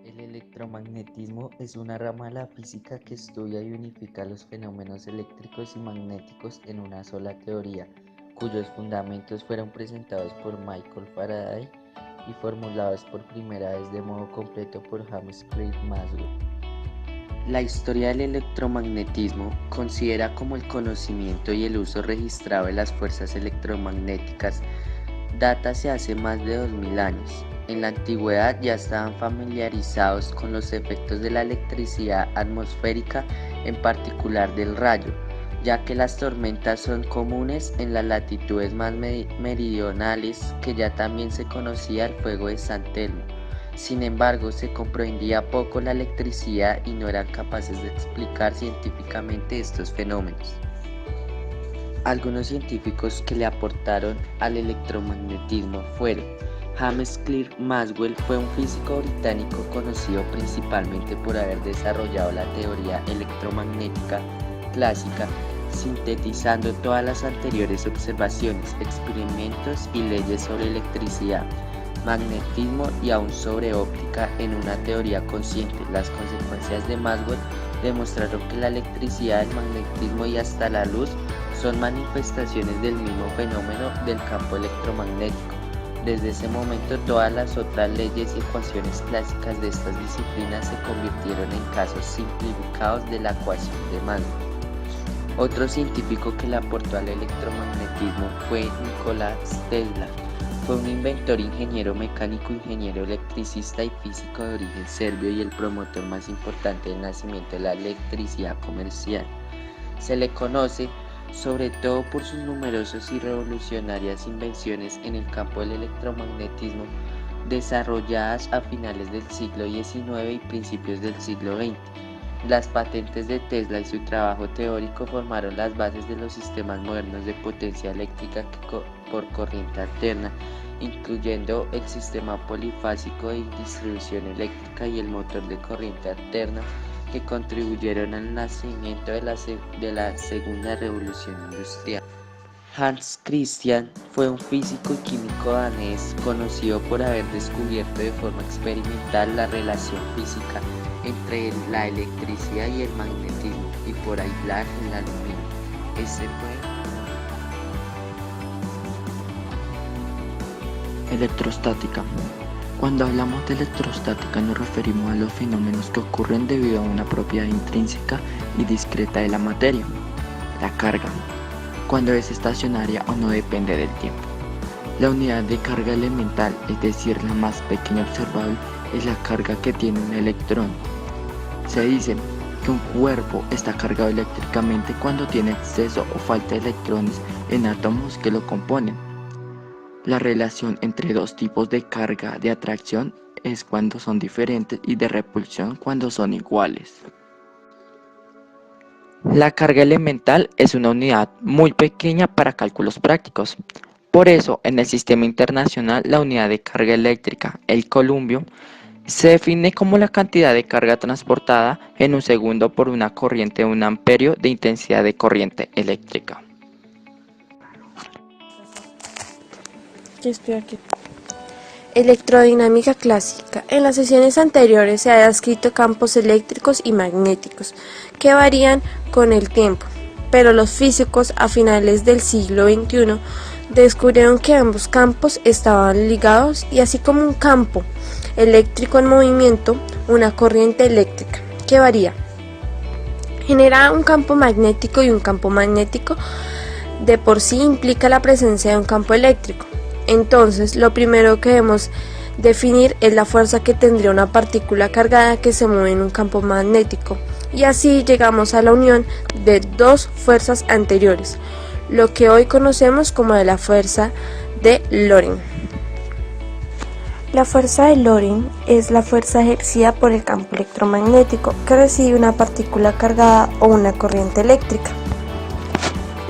El electromagnetismo es una rama de la física que estudia y unifica los fenómenos eléctricos y magnéticos en una sola teoría, cuyos fundamentos fueron presentados por Michael Faraday y formulados por primera vez de modo completo por James Clerk Maxwell. La historia del electromagnetismo considera como el conocimiento y el uso registrado de las fuerzas electromagnéticas data hace más de 2000 años. En la antigüedad ya estaban familiarizados con los efectos de la electricidad atmosférica, en particular del rayo, ya que las tormentas son comunes en las latitudes más meridionales, que ya también se conocía el fuego de San Telmo. Sin embargo, se comprendía poco la electricidad y no eran capaces de explicar científicamente estos fenómenos. Algunos científicos que le aportaron al electromagnetismo fueron James Clerk Maxwell. Fue un físico británico conocido principalmente por haber desarrollado la teoría electromagnética clásica, sintetizando todas las anteriores observaciones, experimentos y leyes sobre electricidad, magnetismo y aún sobre óptica en una teoría consciente. Las consecuencias de Maxwell demostraron que la electricidad, el magnetismo y hasta la luz son manifestaciones del mismo fenómeno del campo electromagnético. Desde ese momento, todas las otras leyes y ecuaciones clásicas de estas disciplinas se convirtieron en casos simplificados de la ecuación de Maxwell. Otro científico que le aportó al electromagnetismo fue Nikola Tesla. Fue un inventor, ingeniero mecánico, ingeniero electricista y físico de origen serbio y el promotor más importante del nacimiento de la electricidad comercial. Se le conoce sobre todo por sus numerosas y revolucionarias invenciones en el campo del electromagnetismo, desarrolladas a finales del siglo XIX y principios del siglo XX. Las patentes de Tesla y su trabajo teórico formaron las bases de los sistemas modernos de potencia eléctrica por corriente alterna, incluyendo el sistema polifásico de distribución eléctrica y el motor de corriente alterna, que contribuyeron al nacimiento de la segunda revolución industrial. Hans Christian fue un físico y químico danés conocido por haber descubierto de forma experimental la relación física entre la electricidad y el magnetismo y por aislar el aluminio. Electrostática. Cuando hablamos de electrostática nos referimos a los fenómenos que ocurren debido a una propiedad intrínseca y discreta de la materia, la carga, cuando es estacionaria o no depende del tiempo. La unidad de carga elemental, es decir, la más pequeña observable, es la carga que tiene un electrón. Se dice que un cuerpo está cargado eléctricamente cuando tiene exceso o falta de electrones en átomos que lo componen. La relación entre dos tipos de carga de atracción es cuando son diferentes y de repulsión cuando son iguales. La carga elemental es una unidad muy pequeña para cálculos prácticos. Por eso, en el sistema internacional, la unidad de carga eléctrica, el columbio, se define como la cantidad de carga transportada en un segundo por una corriente de 1 amperio de intensidad de corriente eléctrica. Electrodinámica clásica. En las sesiones anteriores se ha descrito campos eléctricos y magnéticos que varían con el tiempo, pero los físicos a finales del siglo XXI descubrieron que ambos campos estaban ligados y así como un campo eléctrico en movimiento, una corriente eléctrica que varía genera un campo magnético y un campo magnético de por sí implica la presencia de un campo eléctrico. Entonces, lo primero que debemos definir es la fuerza que tendría una partícula cargada que se mueve en un campo magnético, y así llegamos a la unión de dos fuerzas anteriores, lo que hoy conocemos como la fuerza de Lorentz. La fuerza de Lorentz es la fuerza ejercida por el campo electromagnético que recibe una partícula cargada o una corriente eléctrica.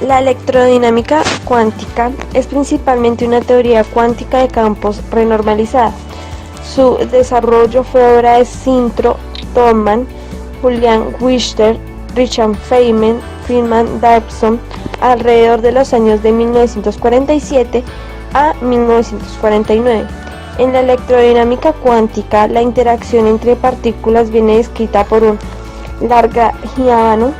La electrodinámica cuántica es principalmente una teoría cuántica de campos renormalizada. Su desarrollo fue obra de Sintro Thomson, Julian Wright, Richard Feynman, Freeman Dyson, alrededor de los años de 1947 a 1949. En la electrodinámica cuántica, la interacción entre partículas viene descrita por un Lagrangiano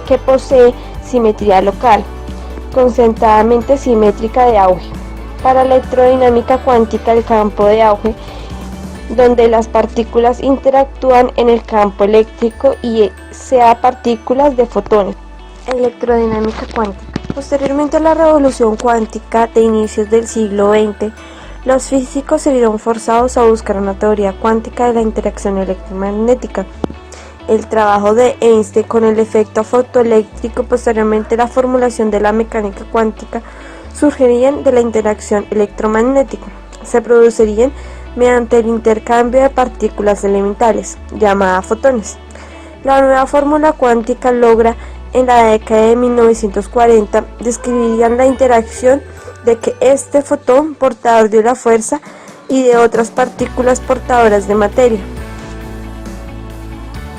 que posee simetría local, concentradamente simétrica de auge. Para la electrodinámica cuántica, el campo de auge, donde las partículas interactúan en el campo eléctrico y sea partículas de fotones. Electrodinámica cuántica. Posteriormente a la revolución cuántica de inicios del siglo XX, los físicos se vieron forzados a buscar una teoría cuántica de la interacción electromagnética. El trabajo de Einstein con el efecto fotoeléctrico y posteriormente la formulación de la mecánica cuántica surgirían de la interacción electromagnética. Se producirían mediante el intercambio de partículas elementales, llamadas fotones. La nueva fórmula cuántica logra en la década de 1940 describirían la interacción de que este fotón portador de una fuerza y de otras partículas portadoras de materia.